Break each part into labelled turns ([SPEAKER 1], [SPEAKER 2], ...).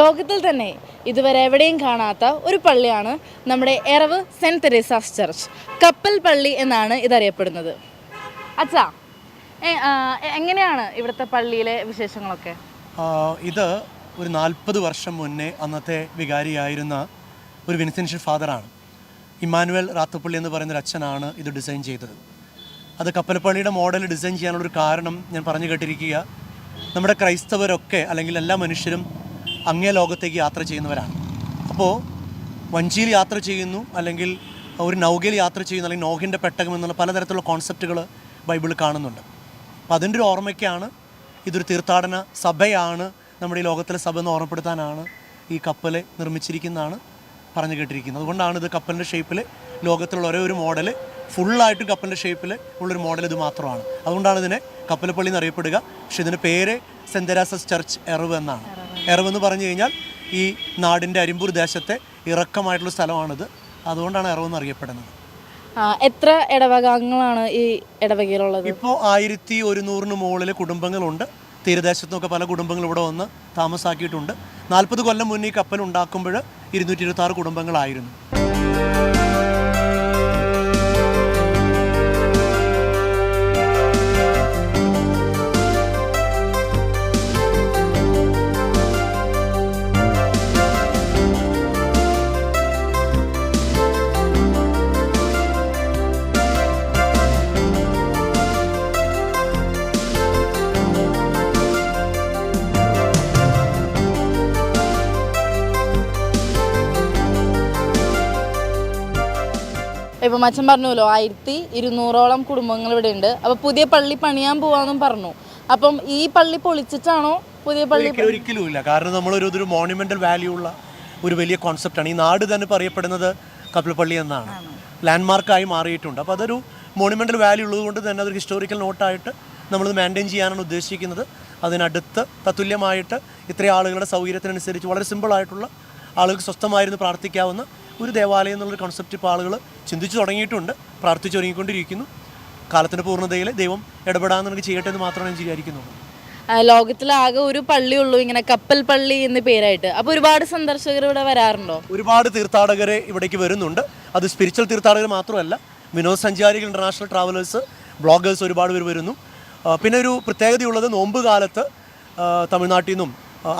[SPEAKER 1] ലോകത്തിൽ തന്നെ ഇതുവരെ എവിടെയും കാണാത്ത ഒരു പള്ളിയാണ് നമ്മുടെ എറവ് സെൻറ്റ് തെരേസാസ് ചർച്ച്. കപ്പൽ പള്ളി എന്നാണ് ഇതറിയപ്പെടുന്നത്. അച്ഛാ, എങ്ങനെയാണ് ഇവിടുത്തെ പള്ളിയിലെ വിശേഷങ്ങളൊക്കെ?
[SPEAKER 2] ഇത് ഒരു 40 വർഷം മുന്നേ അന്നത്തെ വികാരിയായിരുന്ന ഒരു വിൻസെൻഷ്യൽ ഫാദറാണ്. ഇമ്മാനുവൽ റാത്തുപള്ളി എന്ന് പറയുന്നൊരു അച്ഛനാണ് ഇത് ഡിസൈൻ ചെയ്തത്. അത് കപ്പൽപ്പള്ളിയുടെ മോഡൽ ഡിസൈൻ ചെയ്യാനുള്ളൊരു കാരണം ഞാൻ പറഞ്ഞു കേട്ടിരിക്കുക, നമ്മുടെ ക്രൈസ്തവരൊക്കെ അല്ലെങ്കിൽ എല്ലാ മനുഷ്യരും അങ്ങേ ലോകത്തേക്ക് യാത്ര ചെയ്യുന്നവരാണ്. അപ്പോൾ വഞ്ചിയിൽ യാത്ര ചെയ്യുന്നു, അല്ലെങ്കിൽ ഒരു നൗകയിൽ യാത്ര ചെയ്യുന്നു, അല്ലെങ്കിൽ നോഹിൻ്റെ പെട്ടകം എന്നുള്ള പലതരത്തിലുള്ള കോൺസെപ്റ്റുകൾ ബൈബിളിൽ കാണുന്നുണ്ട്. അപ്പോൾ അതിൻ്റെ ഒരു ഓർമ്മയ്ക്കാണ്, ഇതൊരു തീർത്ഥാടന സഭയാണ്, നമ്മുടെ ഈ ലോകത്തിലെ സഭ എന്ന് ഓർമ്മപ്പെടുത്താനാണ് ഈ കപ്പൽ നിർമ്മിച്ചിരിക്കുന്നതാണ് പറഞ്ഞു കേട്ടിരിക്കുന്നത്. അതുകൊണ്ടാണ് ഇത് കപ്പലിൻ്റെ ഷേപ്പിൽ ലോകത്തിലുള്ള ഒരേ ഒരു മോഡൽ, ഫുള്ളായിട്ടും കപ്പലിൻ്റെ ഷേപ്പിൽ ഉള്ളൊരു മോഡൽ ഇത് മാത്രമാണ്. അതുകൊണ്ടാണ് ഇതിനെ കപ്പൽപ്പള്ളി എന്നറിയപ്പെടുക. പക്ഷേ ഇതിൻ്റെ പേര് സെൻറ്റ് തെരേസാസ് ചർച്ച് എറവ് എന്നാണ്. എറവ് എന്ന് പറഞ്ഞു കഴിഞ്ഞാൽ ഈ നാടിൻ്റെ അരിമ്പൂർ ദേശത്തെ ഇറക്കമായിട്ടുള്ള സ്ഥലമാണിത്. അതുകൊണ്ടാണ് എറവ് എന്ന് അറിയപ്പെടുന്നത്.
[SPEAKER 1] എത്ര ഇടവകങ്ങളാണ് ഈ ഇടവകയിലുള്ളത്? ഇപ്പോൾ
[SPEAKER 2] 1100 മുകളിൽ കുടുംബങ്ങളുണ്ട്. തീരദേശത്തു നിന്നൊക്കെ പല കുടുംബങ്ങൾ ഇവിടെ വന്ന് താമസാക്കിയിട്ടുണ്ട്. 40 കൊല്ലം മുന്നേ ഈ കപ്പൽ ഉണ്ടാക്കുമ്പോൾ 226 കുടുംബങ്ങളായിരുന്നു.
[SPEAKER 1] ഇപ്പം അച്ഛൻ പറഞ്ഞല്ലോ 1200ഓളം കുടുംബങ്ങൾ ഇവിടെ ഉണ്ട്. അപ്പോൾ പുതിയ പള്ളി പണിയാൻ പോവാന്നും പറഞ്ഞു. അപ്പം ഈ പള്ളി പൊളിച്ചിട്ടാണോ പുതിയ പള്ളി?
[SPEAKER 2] ഒരിക്കലും ഇല്ല. കാരണം നമ്മളൊരു മോണ്യുമെൻ്റൽ വാല്യൂ ഉള്ള ഒരു വലിയ കോൺസെപ്റ്റാണ്. ഈ നാട് തന്നെ പറയപ്പെടുന്നത് കപ്പൽപ്പള്ളി എന്നാണ്, ലാൻഡ്മാർക്കായി മാറിയിട്ടുണ്ട്. അപ്പോൾ അതൊരു മോണ്യുമെൻ്റൽ വാല്യൂ ഉള്ളതുകൊണ്ട് തന്നെ അതൊരു ഹിസ്റ്റോറിക്കൽ നോട്ടായിട്ട് നമ്മളത് മെയിൻറ്റെയിൻ ചെയ്യാനാണ് ഉദ്ദേശിക്കുന്നത്. അതിനടുത്ത് തത്തുല്യമായിട്ട് ഇത്രയും ആളുകളുടെ സൗകര്യത്തിനനുസരിച്ച് വളരെ സിമ്പിളായിട്ടുള്ള ആളുകൾക്ക് സ്വസ്ഥമായിരുന്നു പ്രാർത്ഥിക്കാവുന്ന ഒരു ദേവാലയം എന്നുള്ളൊരു കോൺസെപ്റ്റ് ഇപ്പോൾ ആളുകൾ ചിന്തിച്ചു തുടങ്ങിയിട്ടുണ്ട്, പ്രാർത്ഥിച്ചു തുടങ്ങിക്കൊണ്ടിരിക്കുന്നു. കാലത്തിൻ്റെ പൂർണ്ണതയിൽ ദൈവം ഇടപെടാൻ ചെയ്യട്ടെ എന്ന് മാത്രമേ ഞാൻ വിചാരിക്കുന്നുള്ളൂ.
[SPEAKER 1] ലോകത്തിലാകെ ഒരു പള്ളിയുള്ളൂ ഇങ്ങനെ കപ്പൽ പള്ളി എന്ന് പേരായിട്ട്. അപ്പോൾ ഒരുപാട് സന്ദർശകർ ഇവിടെ വരാറുണ്ടോ?
[SPEAKER 2] ഒരുപാട് തീർത്ഥാടകരെ ഇവിടേക്ക് വരുന്നുണ്ട്. അത് സ്പിരിച്വൽ തീർത്ഥാടകർ മാത്രമല്ല, വിനോദസഞ്ചാരികൾ, ഇൻ്റർനാഷണൽ ട്രാവലേഴ്സ്, ബ്ലോഗേഴ്സ് ഒരുപാട് പേർ വരുന്നു. പിന്നെ ഒരു പ്രത്യേകതയുള്ളത്, നോമ്പ് കാലത്ത് തമിഴ്നാട്ടിൽ നിന്നും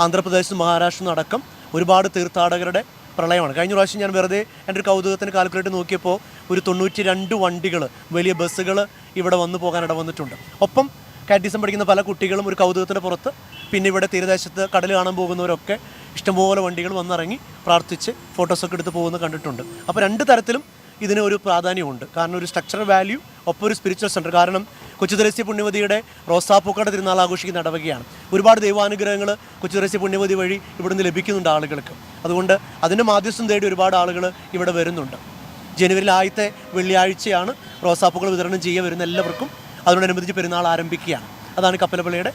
[SPEAKER 2] ആന്ധ്രാപ്രദേശിൽ നിന്നും മഹാരാഷ്ട്രയിൽ നിന്നും അടക്കം ഒരുപാട് തീർത്ഥാടകരുടെ പ്രളയമാണ്. കഴിഞ്ഞ പ്രാവശ്യം ഞാൻ വെറുതെ എൻ്റെ ഒരു കൗതുകത്തിന് കാൽക്കുലേറ്റ് നോക്കിയപ്പോൾ ഒരു 92 വണ്ടികൾ, വലിയ ബസ്സുകൾ ഇവിടെ വന്നു പോകാൻ വന്നിട്ടുണ്ട്. ഒപ്പം കാറ്റീസം പഠിക്കുന്ന പല കുട്ടികളും ഒരു കൗതുകത്തിൻ്റെ പുറത്ത്, പിന്നെ ഇവിടെ തീരദേശത്ത് കടൽ കാണാൻ പോകുന്നവരൊക്കെ ഇഷ്ടംപോലെ വണ്ടികൾ വന്നിറങ്ങി പ്രാർത്ഥിച്ച് ഫോട്ടോസൊക്കെ എടുത്ത് പോകുന്നത് കണ്ടിട്ടുണ്ട്. അപ്പോൾ 2 തരത്തിലും ഇതിന് ഒരു പ്രാധാന്യമുണ്ട്. കാരണം ഒരു സ്ട്രക്ചറൽ വാല്യൂ, ഒപ്പം ഒരു സ്പിരിച്വൽ സെൻറ്റർ. കാരണം കൊച്ചു ത്രേസ്യ പുണ്യവതിയുടെ റോസാപ്പൂക്കളുടെ തിരുനാൾ ആഘോഷിക്കുന്ന ഇടവകയാണ്. ഒരുപാട് ദൈവാനുഗ്രഹങ്ങൾ കൊച്ചു ത്രേസ്യ പുണ്യവതി വഴി ഇവിടുന്ന് ലഭിക്കുന്നുണ്ട് ആളുകൾക്ക്. അതുകൊണ്ട് അതിൻ്റെ മാധ്യസ്ഥം തേടി ഒരുപാട് ആളുകൾ ഇവിടെ വരുന്നുണ്ട്. ജനുവരിയിൽ ആദ്യത്തെ വെള്ളിയാഴ്ചയാണ് റോസാപ്പൂക്കൾ വിതരണം ചെയ്യുക. വരുന്ന എല്ലാവർക്കും അതിനോടനുബന്ധിച്ച് പെരുന്നാൾ ആരംഭിക്കുകയാണ്. അതാണ് കപ്പൽപ്പള്ളിയുടെ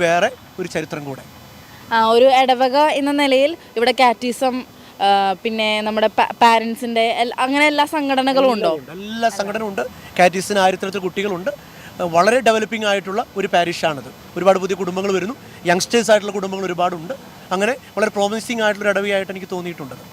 [SPEAKER 2] വേറെ ഒരു ചരിത്രം കൂടെ.
[SPEAKER 1] ഒരു ഇടവക എന്ന നിലയിൽ ഇവിടെ കാറ്റീസം, പിന്നെ നമ്മുടെ പാരൻസിൻ്റെ അങ്ങനെ എല്ലാ സംഘടനകളും ഉണ്ടോ?
[SPEAKER 2] എല്ലാ സംഘടനയും ഉണ്ട്. കാറ്റീസിന് 1000 കുട്ടികളുണ്ട്. വളരെ ഡെവലപ്പിംഗ് ആയിട്ടുള്ള ഒരു പാരിഷാണിത്. ഒരുപാട് പുതിയ കുടുംബങ്ങൾ വരുന്നു, യങ്സ്റ്റേഴ്സ് ആയിട്ടുള്ള കുടുംബങ്ങൾ ഒരുപാടുണ്ട്. അങ്ങനെ വളരെ പ്രോമിസിങ് ആയിട്ടുള്ള ഇടവകയായിട്ട് എനിക്ക് തോന്നിയിട്ടുള്ളത്.